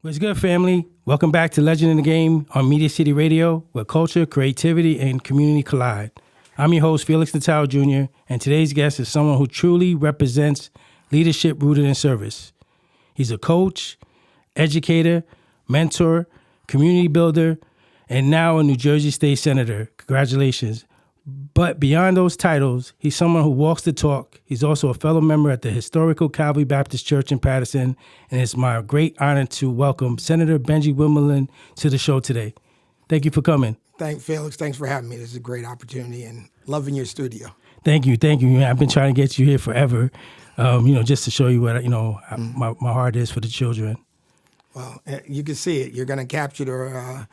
What's good, family? Welcome back to Legend in the Game on Media City Radio, where culture, creativity, and community collide. I'm your host, Felix Natal Jr., and today's guest is someone who truly represents leadership rooted in service. He's a coach, educator, mentor, community builder, and now a New Jersey State Senator. Congratulations. But beyond those titles, he's someone who walks the talk. He's also a fellow member at the historical Calvary Baptist Church in Paterson, and it's my great honor to welcome Senator Benjie Wimberly to the show today. Thank you for coming. Thanks, Felix. Thanks for having me. This is a great opportunity and loving your studio. Thank you. I've been trying to get you here forever, just to show you what, my heart is for the children. Well, you can see it. You're going to capture their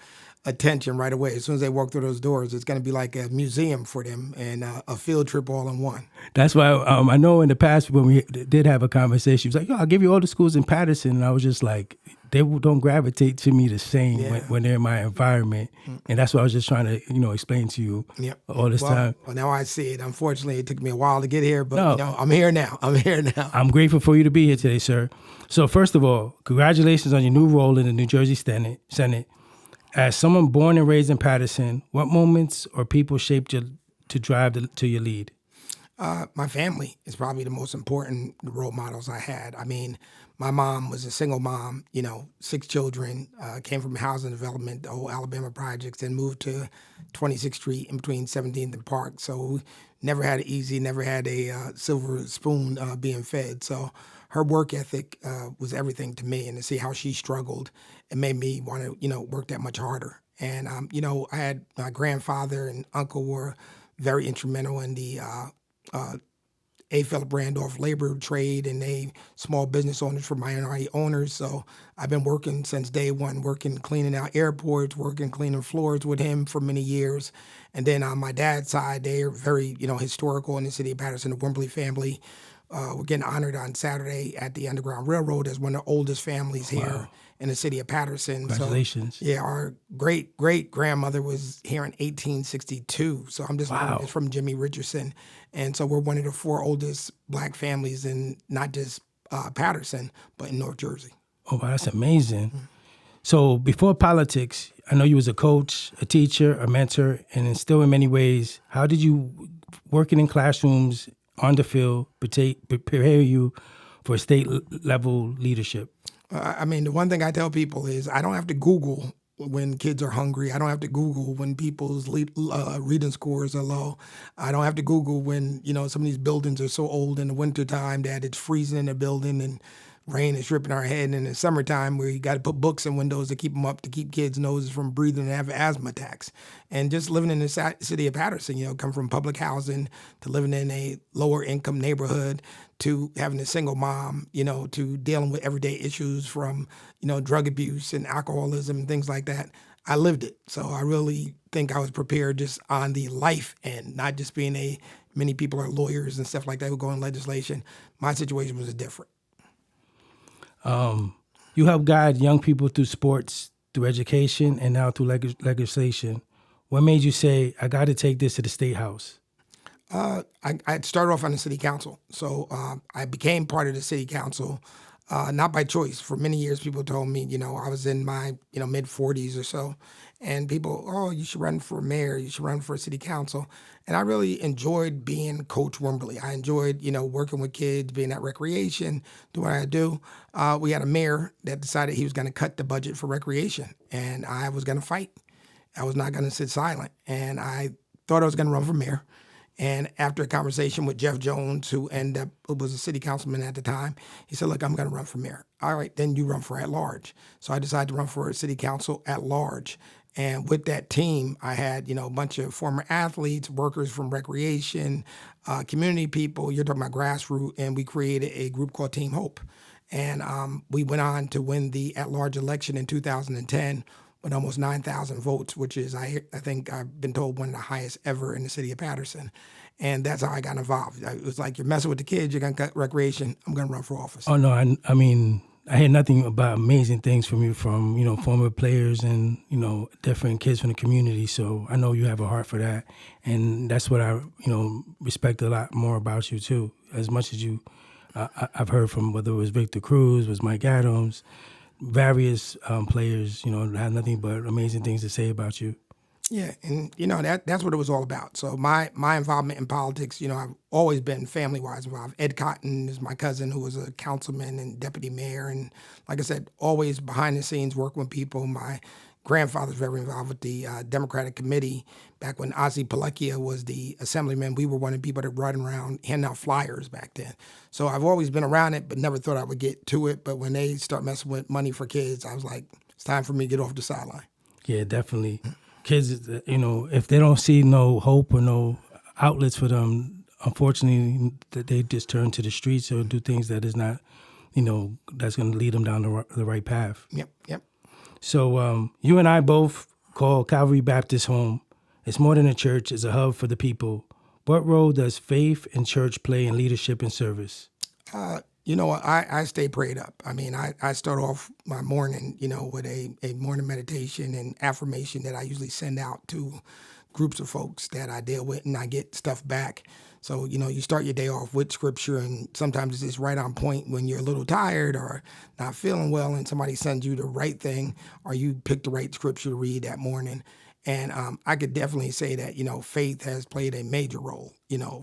attention right away. As soon as they walk through those doors, it's going to be like a museum for them and a field trip all in one. That's why I know in the past when we did have a conversation, he was like, I'll give you all the schools in Paterson. And I was just like, they don't gravitate to me the same when they're in my environment. And that's what I was just trying to, explain to you all this time. Well, now I see it. Unfortunately, it took me a while to get here, but I'm here now. I'm grateful for you to be here today, sir. So first of all, congratulations on your new role in the New Jersey Senate. As someone born and raised in Paterson, what moments or people shaped you to drive to your lead? My family is probably the most important role models I had. I mean, my mom was a single mom, 6 children, came from housing development, the whole Alabama projects, and moved to 26th Street in between 17th and Park. So never had it easy, never had a silver spoon being fed. So her work ethic was everything to me, and to see how she struggled, it made me want to, work that much harder. And, I had my grandfather and uncle were very instrumental in the A. Philip Randolph labor trade, and they small business owners for minority owners. So I've been working since day one, cleaning out airports, cleaning floors with him for many years. And then on my dad's side, they are very, historical in the city of Paterson. The Wimberly family, we're getting honored on Saturday at the Underground Railroad as one of the oldest families here in the city of Paterson. Congratulations. So, our great-great-grandmother was here in 1862. So I'm just learning this from Jimmy Richardson. And so we're one of the 4 oldest Black families in not just Paterson, but in North Jersey. Oh, wow, that's amazing. Mm-hmm. So before politics, I know you was a coach, a teacher, a mentor, and still in many ways, how did you, working in classrooms, on the field, prepare you for state-level leadership? The one thing I tell people is I don't have to Google when kids are hungry. I don't have to Google when people's reading scores are low. I don't have to Google when, some of these buildings are so old in the wintertime that it's freezing in the building and rain is ripping our head. And in the summertime where you got to put books in windows to keep them up, to keep kids' noses from breathing and have asthma attacks. And just living in the city of Paterson, come from public housing to living in a lower income neighborhood to having a single mom, to dealing with everyday issues from, drug abuse and alcoholism and things like that. I lived it. So I really think I was prepared just on the life end, not just being many people are lawyers and stuff like that who go in legislation. My situation was different. You help guide young people through sports, through education, and now through legislation. What made you say, I got to take this to the State House? I started off on the city council. So I became part of the city council, not by choice. For many years, people told me, I was in my, mid-40s or so. And people, you should run for mayor, you should run for city council. And I really enjoyed being Coach Wimberly. I enjoyed, working with kids, being at recreation, doing what I do. We had a mayor that decided he was going to cut the budget for recreation. And I was going to fight. I was not going to sit silent. And I thought I was going to run for mayor. And after a conversation with Jeff Jones, who was a city councilman at the time, he said, look, I'm going to run for mayor. All right, then you run for at-large. So I decided to run for a city council at-large. And with that team, I had, a bunch of former athletes, workers from recreation, community people, you're talking about grassroots, and we created a group called Team Hope. And we went on to win the at-large election in 2010 with almost 9,000 votes, which is, I think I've been told, one of the highest ever in the city of Paterson. And that's how I got involved. It was like, you're messing with the kids, you're going to cut recreation, I'm going to run for office. Oh, no, I mean, I heard nothing about amazing things from you from, former players and, different kids from the community. So I know you have a heart for that. And that's what I, respect a lot more about you, too. As much as I've heard from whether it was Victor Cruz, was Mike Adams, various players, have nothing but amazing things to say about you. Yeah, and that's what it was all about. So my involvement in politics, I've always been family wise involved. Ed Cotton is my cousin who was a councilman and deputy mayor, and like I said, always behind the scenes working with people. My grandfather's very involved with the Democratic Committee. Back when Ozzie Palekia was the assemblyman, we were one of the people that run around handing out flyers back then. So I've always been around it, but never thought I would get to it. But when they start messing with money for kids, I was like, it's time for me to get off the sideline. Yeah, definitely. Kids, if they don't see no hope or no outlets for them, unfortunately, they just turn to the streets or do things that is not, that's going to lead them down the right path. Yep. So you and I both call Calvary Baptist home. It's more than a church. It's a hub for the people. What role does faith and church play in leadership and service? I stay prayed up. I mean, I start off my morning, with a morning meditation and affirmation that I usually send out to groups of folks that I deal with, and I get stuff back. So, you start your day off with scripture, and sometimes it's just right on point when you're a little tired or not feeling well, and somebody sends you the right thing, or you pick the right scripture to read that morning. And I could definitely say that, faith has played a major role,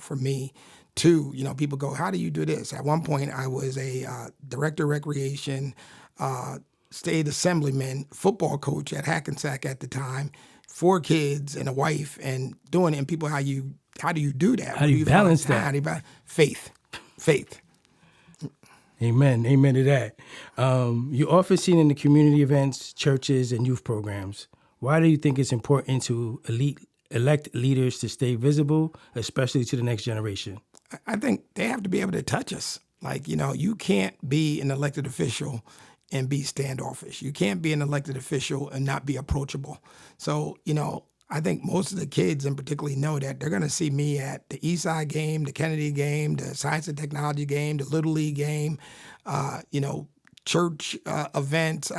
for me. Too, people go, how do you do this? At one point, I was a director of recreation, state assemblyman, football coach at Hackensack at the time, 4 kids and a wife, and doing it. And people, how do you do that? How do you balance that? How do you faith. Amen to that. You're often seen in the community events, churches, and youth programs. Why do you think it's important to elect leaders to stay visible, especially to the next generation? I think they have to be able to touch us. Like, you can't be an elected official and be standoffish. You can't be an elected official and not be approachable. So, I think most of the kids in particular know that they're going to see me at the Eastside game, the Kennedy game, the Science and Technology game, the Little League game, church events.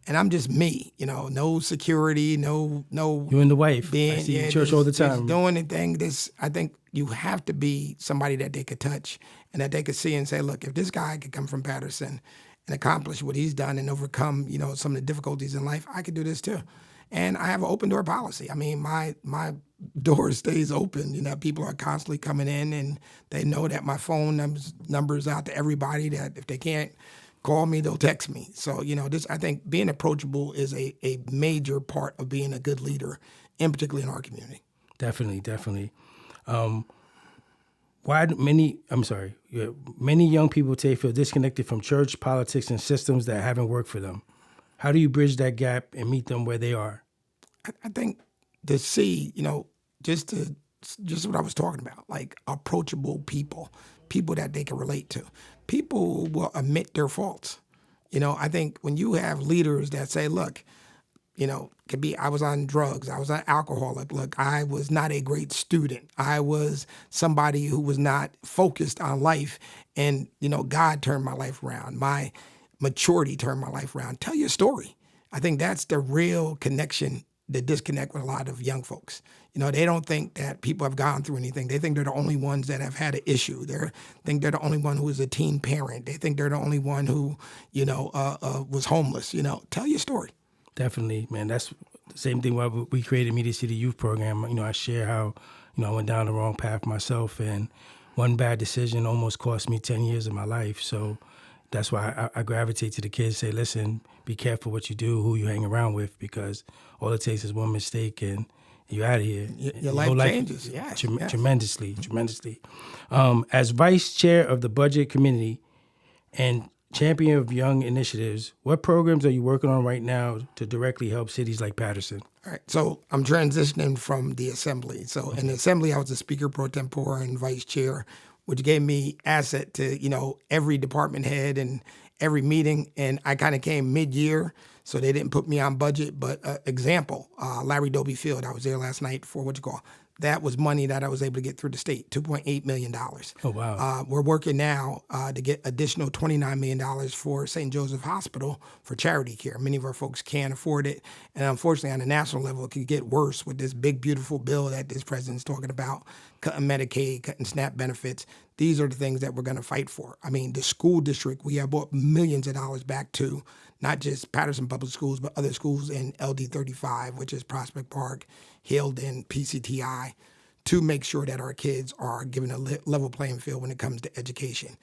And I'm just me, no security, no. You and the wife. I see you in church all the time. Doing the thing. I think you have to be somebody that they could touch and that they could see and say, look, if this guy could come from Paterson and accomplish what he's done and overcome, some of the difficulties in life, I could do this too. And I have an open door policy. I mean, my door stays open. People are constantly coming in, and they know that my phone number's out to everybody, that if they can't call me, they'll text me. So, I think being approachable is a major part of being a good leader, and particularly in our community. Definitely. Many young people today feel disconnected from church, politics, and systems that haven't worked for them. How do you bridge that gap and meet them where they are? I think to see, just what I was talking about, like approachable people that they can relate to. People will admit their faults. I think when you have leaders that say, look, could be, I was on drugs, I was an alcoholic, look, I was not a great student, I was somebody who was not focused on life, and, God turned my life around, my maturity turned my life around. Tell your story. I think that's the real connection, the disconnect with a lot of young folks. They don't think that people have gone through anything. They think they're the only ones that have had an issue. They think they're the only one who is a teen parent. They think they're the only one who, was homeless. Tell your story. Definitely, man. That's the same thing why we created Media City Youth Program. I share how, I went down the wrong path myself, and one bad decision almost cost me 10 years of my life. So that's why I gravitate to the kids, say, listen, be careful what you do, who you hang around with, because all it takes is one mistake and you're out of here. Your life changes. Yes. Tremendously. As vice chair of the budget committee and champion of young initiatives, what programs are you working on right now to directly help cities like Paterson? All right. So I'm transitioning from the assembly. So in the assembly, I was the speaker pro tempore and vice chair, which gave me asset to, every department head and every meeting. And I kind of came mid-year, so they didn't put me on budget. But example, Larry Doby Field, I was there last night for that was money that I was able to get through the state, $2.8 million. Oh, wow. We're working now to get additional $29 million for St. Joseph Hospital for charity care. Many of our folks can't afford it. And unfortunately, on the national level, it could get worse with this big, beautiful bill that this president's talking about, cutting Medicaid, cutting SNAP benefits. these are the things that we're going to fight for. I mean, the school district, we have brought millions of dollars back to not just Paterson Public Schools, but other schools in LD 35, which is Prospect Park, Hilden, PCTI, to make sure that our kids are given a level playing field when it comes to education.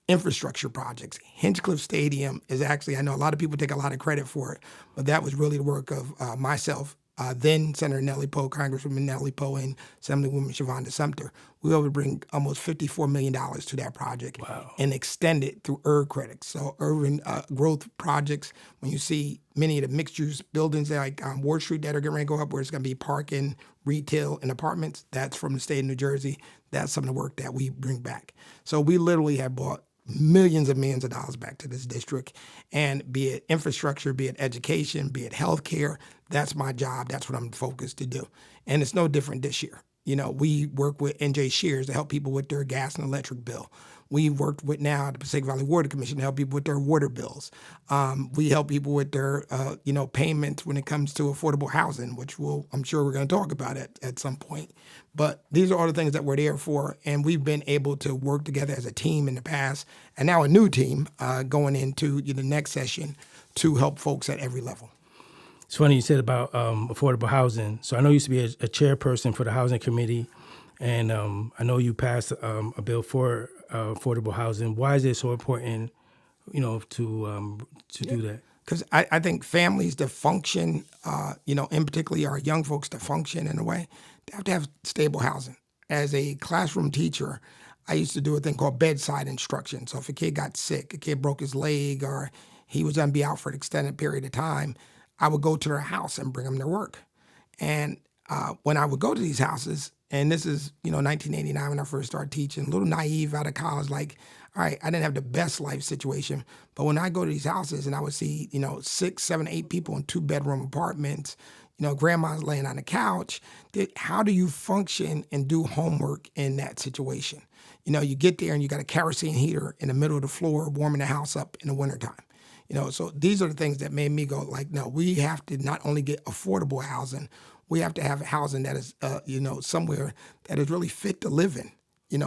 Infrastructure projects. Hinchcliffe Stadium is actually, I know a lot of people take a lot of credit for it, but that was really the work of myself, then Senator Nellie Poe, Congresswoman Nellie Poe, and Assemblywoman Shavonda Sumter. We were able to bring almost $54 million to that project. Wow. And extend it through URB credits. So urban growth projects, when you see many of the mixed-use buildings like Ward Street that are getting ready to go up, where it's going to be parking, retail, and apartments, that's from the state of New Jersey. That's some of the work that we bring back. So we literally have brought millions and millions of dollars back to this district, and be it infrastructure, be it education, be it healthcare, that's my job. That's what I'm focused to do. And it's no different this year. You know, we work with NJ Shears to help people with their gas and electric bill. We worked with now the Passaic Valley Water Commission to help people with their water bills. We help people with their, payments when it comes to affordable housing, which I'm sure we're going to talk about at some point. But these are all the things that we're there for, and we've been able to work together as a team in the past, and now a new team going into the next session to help folks at every level. It's funny you said about affordable housing. So I know you used to be a chairperson for the housing committee, and I know you passed a bill for affordable housing. Why is it so important, to do that? Because I think families to function, in particular our young folks to function in a way, they have to have stable housing. As a classroom teacher, I used to do a thing called bedside instruction. So if a kid got sick, a kid broke his leg, or he was going to be out for an extended period of time, I would go to their house and bring them their work. And when I would go to these houses, and this is, 1989 when I first started teaching, a little naive out of college, like, all right, I didn't have the best life situation. But when I go to these houses and I would see, 6, 7, 8 people in 2-bedroom apartments, grandma's laying on the couch, how do you function and do homework in that situation? You get there and you got a kerosene heater in the middle of the floor warming the house up in the wintertime. So these are the things that made me go like, no, we have to not only get affordable housing, we have to have housing that is, somewhere that is really fit to live in.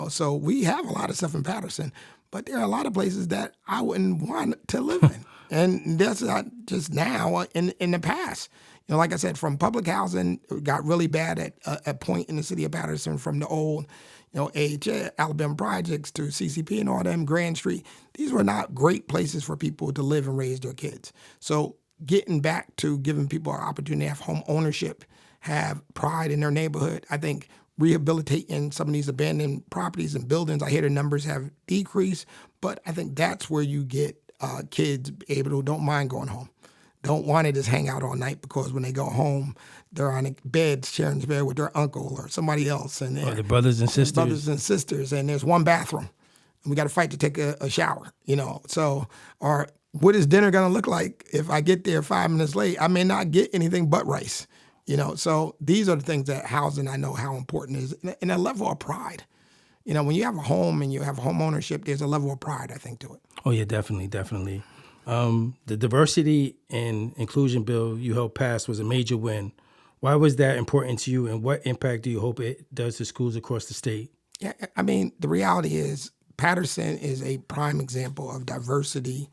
So we have a lot of stuff in Paterson, but there are a lot of places that I wouldn't want to live in. And that's not just now, in the past. Like I said, from public housing, it got really bad at a point in the city of Paterson, from the old, AHA, Alabama Projects to CCP and all them, Grand Street. These were not great places for people to live and raise their kids. So getting back to giving people an opportunity to have home ownership, have pride in their neighborhood, I think rehabilitating some of these abandoned properties and buildings, I hear the numbers have decreased, but I think that's where you get kids able to don't mind going home. Don't want to just hang out all night, because when they go home, they're on a bed, sharing the bed with their uncle or somebody else. And or the brothers and sisters. And there's one bathroom. And we got to fight to take a shower, So, or what is dinner going to look like if I get there 5 minutes late? I may not get anything but rice, So these are the things that housing, I know how important it is. And a level of pride. When you have a home and you have home ownership, there's a level of pride, I think, to it. Oh, yeah, definitely. The diversity and inclusion bill you helped pass was a major win. Why was that important to you, and what impact do you hope it does to schools across the state? Yeah, I mean, the reality is Paterson is a prime example of diversity,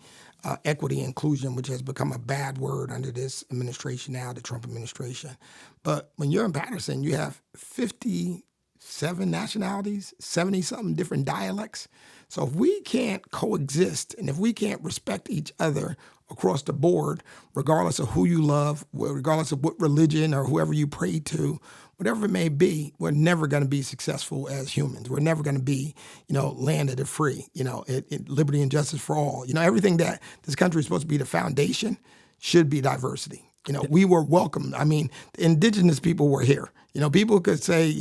equity, inclusion, which has become a bad word under this administration now, the Trump administration. But when you're in Paterson, you have 57 nationalities, 70-something different dialects. So if we can't coexist, and if we can't respect each other across the board, regardless of who you love, regardless of what religion or whoever you pray to, whatever it may be, we're never going to be successful as humans. We're never going to be, land of the free, liberty and justice for all. Everything that this country is supposed to be the foundation should be diversity. We were welcomed. I mean, the indigenous people were here. People could say,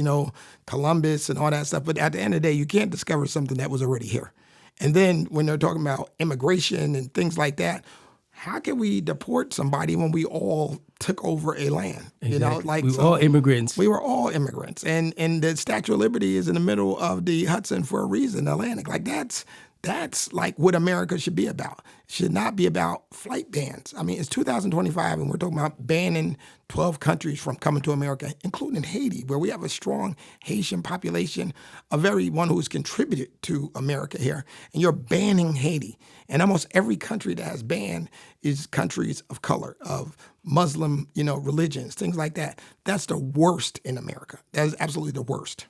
Columbus and all that stuff, but at the end of the day, you can't discover something that was already here. And then when they're talking about immigration and things like that, how can we deport somebody when we all took over a land? Exactly. We were all immigrants. We were all immigrants. And the Statue of Liberty is in the middle of the Hudson for a reason, the Atlantic. Like that's That's like what America should be about. It should not be about flight bans. I mean, it's 2025 and we're talking about banning 12 countries from coming to America, including Haiti, where we have a strong Haitian population, a very one who's contributed to America here. And you're banning Haiti. And almost every country that has banned is countries of color, of Muslim, religions, things like that. That's the worst in America. That is absolutely the worst.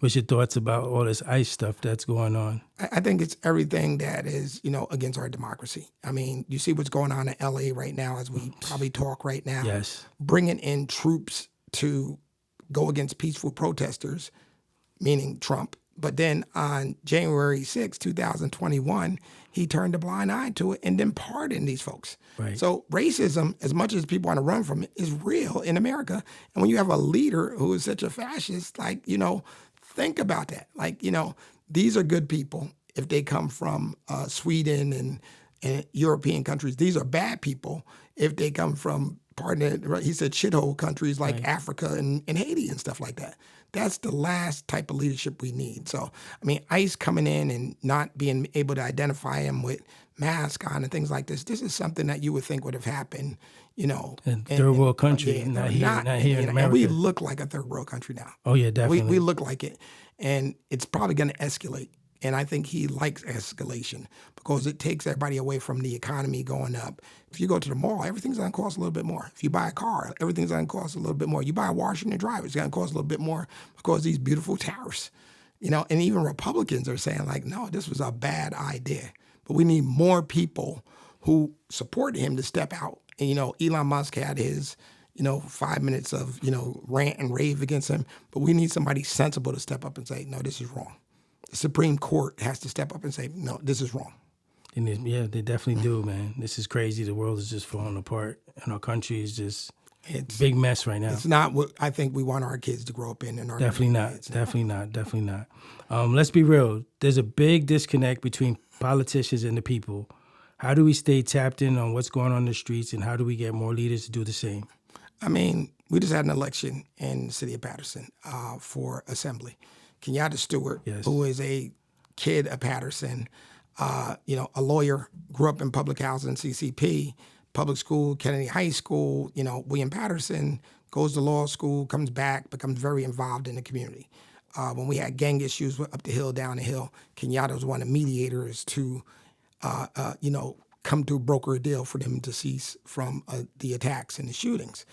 What's your thoughts about all this ICE stuff that's going on? I think it's everything that is, against our democracy. I mean, you see what's going on in LA right now as we probably talk right now. Yes. Bringing in troops to go against peaceful protesters, meaning Trump. But then on January 6, 2021, he turned a blind eye to it and then pardoned these folks. Right. So racism, as much as people want to run from it, is real in America. And when you have a leader who is such a fascist, think about that. These are good people if they come from Sweden and European countries. These are bad people if they come from, he said shithole countries like right. Africa and Haiti and stuff like that. That's the last type of leadership we need. So, ICE coming in and not being able to identify him with mask on and things like this is something that you would think would have happened, in third world country, not here in America. And we look like a third world country now. Oh, yeah, definitely. We look like it. And it's probably going to escalate. And I think he likes escalation because it takes everybody away from the economy going up. If you go to the mall, everything's going to cost a little bit more. If you buy a car, everything's going to cost a little bit more. You buy a washer and dryer, it's going to cost a little bit more because these beautiful tariffs. And even Republicans are saying no, this was a bad idea. But we need more people who support him to step out. And, Elon Musk had his 5 minutes of, rant and rave against him. But we need somebody sensible to step up and say, no, this is wrong. The Supreme Court has to step up and say, no, this is wrong. And they definitely do, man. This is crazy. The world is just falling apart. And our country is just a big mess right now. It's not what I think we want our kids to grow up in. Definitely not. Let's be real. There's a big disconnect between politicians and the people. How do we stay tapped in on what's going on in the streets, and how do we get more leaders to do the same? We just had an election in the city of Paterson for assembly. Kenyatta Stewart, yes. who is a kid of Paterson, a lawyer, grew up in public housing, CCP, public school, Kennedy High School, William Paterson, goes to law school, comes back, becomes very involved in the community. When we had gang issues up the hill, down the hill, Kenyatta was one of the mediators to, come to broker a deal for them to cease from the attacks and the shootings.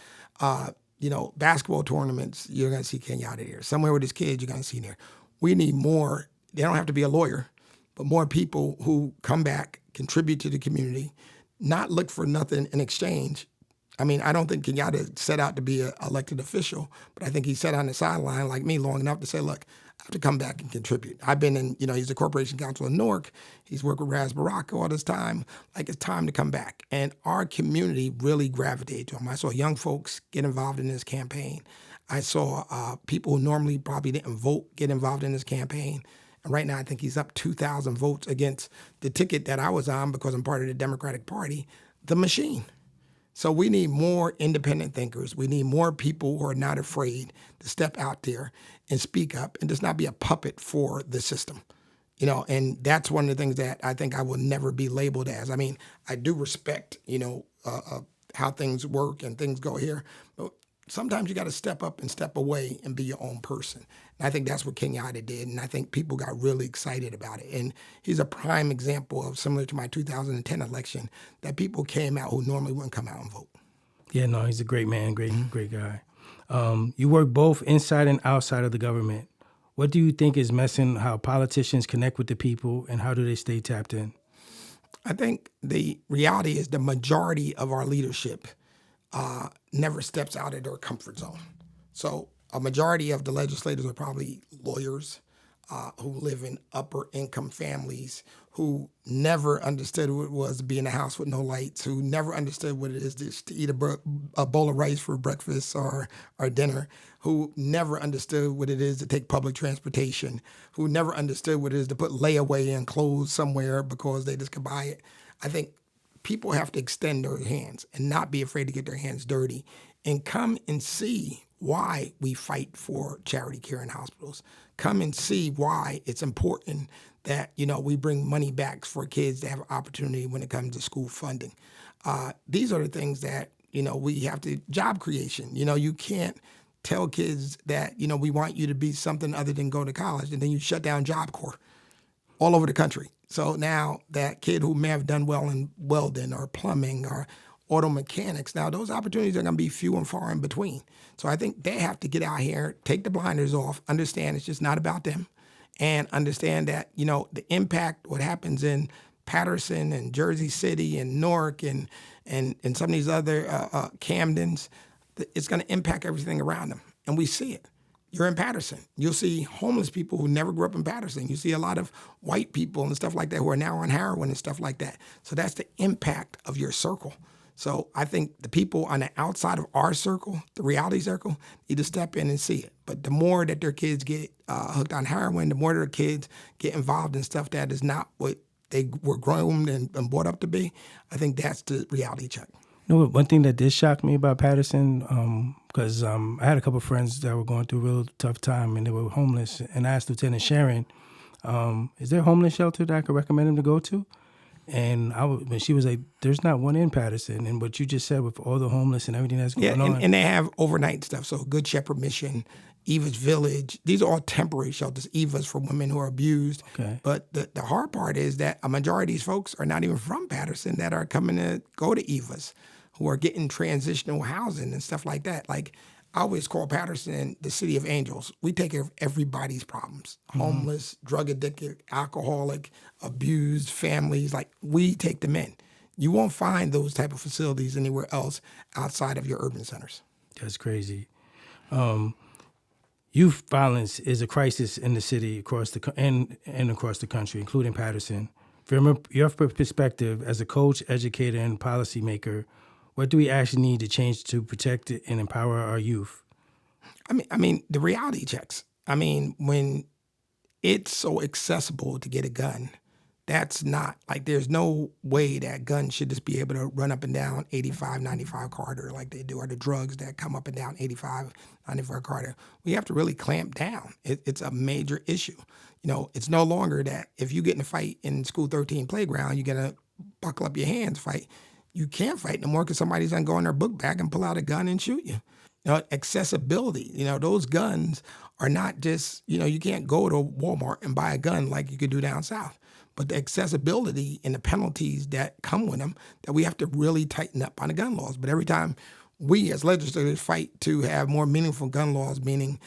Basketball tournaments, you're going to see Kenyatta here. Somewhere with his kids, you're going to see him there. We need more. They don't have to be a lawyer, but more people who come back, contribute to the community, not look for nothing in exchange. I don't think Kenyatta set out to be an elected official, but I think he sat on the sideline like me long enough to say, look, I have to come back and contribute. I've been in, he's a corporation counsel in Newark. He's worked with Raz Baraka all this time. It's time to come back. And our community really gravitated to him. I saw young folks get involved in this campaign. I saw people who normally probably didn't vote get involved in this campaign. And right now, I think he's up 2,000 votes against the ticket that I was on because I'm part of the Democratic Party, the machine. So we need more independent thinkers. We need more people who are not afraid to step out there and speak up and just not be a puppet for the system. And that's one of the things that I think I will never be labeled as. I do respect, how things work and things go here, but sometimes you got to step up and step away and be your own person. And I think that's what Kenyatta did, and I think people got really excited about it. And he's a prime example of, similar to my 2010 election, that people came out who normally wouldn't come out and vote. Yeah, no, he's a great man, great guy. You work both inside and outside of the government. What do you think is messing how politicians connect with the people, and how do they stay tapped in? I think the reality is the majority of our leadership never steps out of their comfort zone. So a majority of the legislators are probably lawyers who live in upper income families, who never understood what it was to be in a house with no lights, who never understood what it is to eat a bowl of rice for breakfast or dinner, who never understood what it is to take public transportation, who never understood what it is to put layaway in clothes somewhere because they just could buy it. I think people have to extend their hands and not be afraid to get their hands dirty and come and see why we fight for charity care in hospitals. Come and see why it's important that, we bring money back for kids to have an opportunity when it comes to school funding. These are the things that, we have to, job creation. You can't tell kids that, we want you to be something other than go to college, and then you shut down Job Corps all over the country. So now that kid who may have done well in welding or plumbing or auto mechanics, now those opportunities are going to be few and far in between. So I think they have to get out here, take the blinders off, understand it's just not about them, and understand that, the impact, what happens in Paterson and Jersey City and Newark and some of these other Camdens, it's going to impact everything around them. And we see it. You're in Paterson. You'll see homeless people who never grew up in Paterson. You see a lot of white people and stuff like that who are now on heroin and stuff like that. So that's the impact of your circle. So I think the people on the outside of our circle, the reality circle, need to step in and see it. But the more that their kids get hooked on heroin, the more their kids get involved in stuff that is not what they were groomed and brought up to be, I think that's the reality check. One thing that did shock me about Paterson, because I had a couple of friends that were going through a real tough time and they were homeless, and I asked Lieutenant Sharon, is there a homeless shelter that I could recommend him to go to? And when she was like, there's not one in Paterson. And what you just said with all the homeless and everything that's going on. And they have overnight stuff. So Good Shepherd Mission, Eva's Village, these are all temporary shelters. Eva's for women who are abused. Okay. But the hard part is that a majority of these folks are not even from Paterson that are coming to go to Eva's, who are getting transitional housing and stuff like that. Like, I always call Paterson the city of angels. We take care of everybody's problems. Homeless, drug addicted, alcoholic, abused families. Like, we take them in. You won't find those type of facilities anywhere else outside of your urban centers. That's crazy. Youth violence is a crisis in the city across the country, including Paterson. From your perspective as a coach, educator, and policymaker, what do we actually need to change to protect and empower our youth? I mean, the reality checks. When it's so accessible to get a gun, that's not, like, there's no way that guns should just be able to run up and down 85, 95 corridor like they do, or the drugs that come up and down 85, 95 corridor. We have to really clamp down. It's a major issue. It's no longer that if you get in a fight in School 13 playground, you're going to buckle up your hands, fight. You can't fight no more because somebody's going to go in their book bag and pull out a gun and shoot you. Accessibility, those guns are not just, you can't go to Walmart and buy a gun like you could do down south. But the accessibility and the penalties that come with them, that we have to really tighten up on the gun laws. But every time we as legislators fight to have more meaningful gun laws, meaning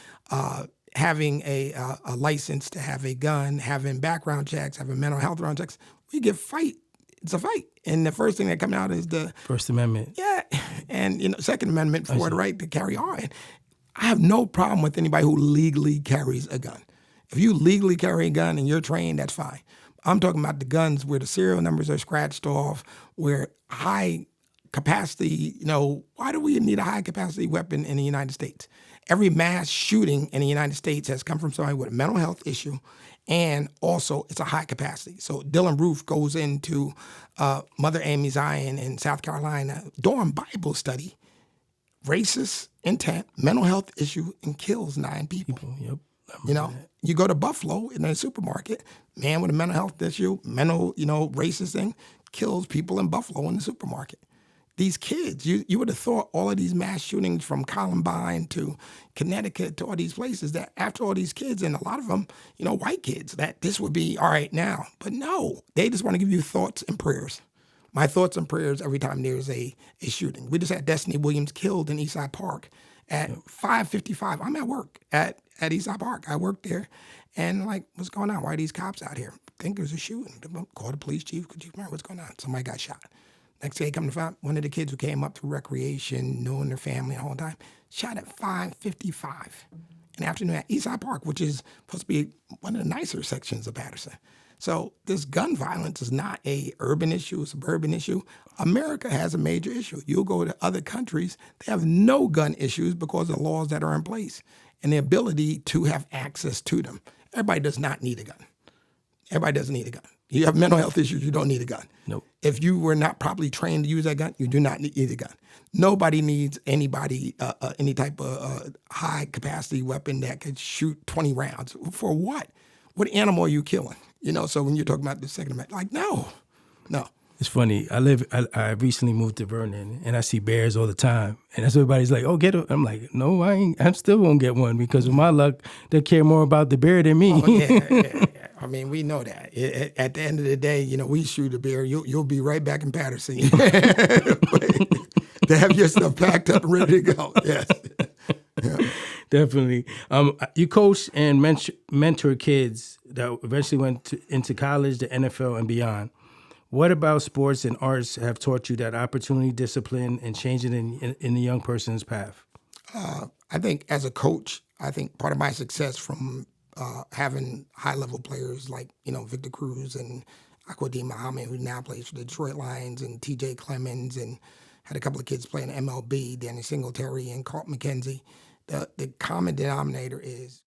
having a license to have a gun, having background checks, having mental health background checks, we get fight. It's a fight. And the first thing that comes out is the First Amendment. Yeah. And Second Amendment for the right to carry on. I have no problem with anybody who legally carries a gun. If you legally carry a gun and you're trained, that's fine. I'm talking about the guns where the serial numbers are scratched off, where high capacity, why do we need a high capacity weapon in the United States? Every mass shooting in the United States has come from somebody with a mental health issue, and also it's a high capacity. So Dylan Roof goes into Mother Amy Zion in South Carolina, during Bible study, racist intent, mental health issue, and kills 9 people. Yep. You go to Buffalo in a supermarket, man with a mental health issue, racist thing, kills people in Buffalo in the supermarket. These kids, you would have thought all of these mass shootings from Columbine to Connecticut to all these places, that after all these kids, and a lot of them, white kids, that this would be all right now. But no, they just want to give you thoughts and prayers. My thoughts and prayers every time there's a shooting. We just had Destiny Williams killed in Eastside Park at 5:55. I'm at work at Eastside Park. I work there, and what's going on? Why are these cops out here? I think there's a shooting. Call the police chief. Could you remember what's going on? Somebody got shot. Next day, come to find one of the kids who came up through recreation, knowing their family the whole time, shot at 5:55 in the afternoon at Eastside Park, which is supposed to be one of the nicer sections of Paterson. So this gun violence is not a urban issue, a suburban issue. America has a major issue. You'll go to other countries, they have no gun issues because of the laws that are in place and the ability to have access to them. Everybody does not need a gun. Everybody doesn't need a gun. You have mental health issues, you don't need a gun. Nope. If you were not properly trained to use that gun, you do not need a gun. Nobody needs anybody, any type of high capacity weapon that could shoot 20 rounds. For what? What animal are you killing? So when you're talking about the Second Amendment, like, no. It's funny. I recently moved to Vernon, and I see bears all the time. And that's everybody's like, "Oh, get it!" I'm like, "No, I ain't. I'm still gonna get one because with my luck, they care more about the bear than me." Oh, yeah. I mean, we know that. At the end of the day, we shoot a bear. You'll be right back in Paterson to have your stuff packed up and ready to go. Yes. Yeah. Definitely. You coach and mentor kids that eventually went into college, the NFL, and beyond. What about sports and arts have taught you that opportunity, discipline, and changing in the young person's path? I think as a coach, I think part of my success from having high-level players like, Victor Cruz and Aquadim Muhammad, who now plays for the Detroit Lions, and TJ Clemens, and had a couple of kids playing MLB, Danny Singletary and Carlton McKenzie. The common denominator is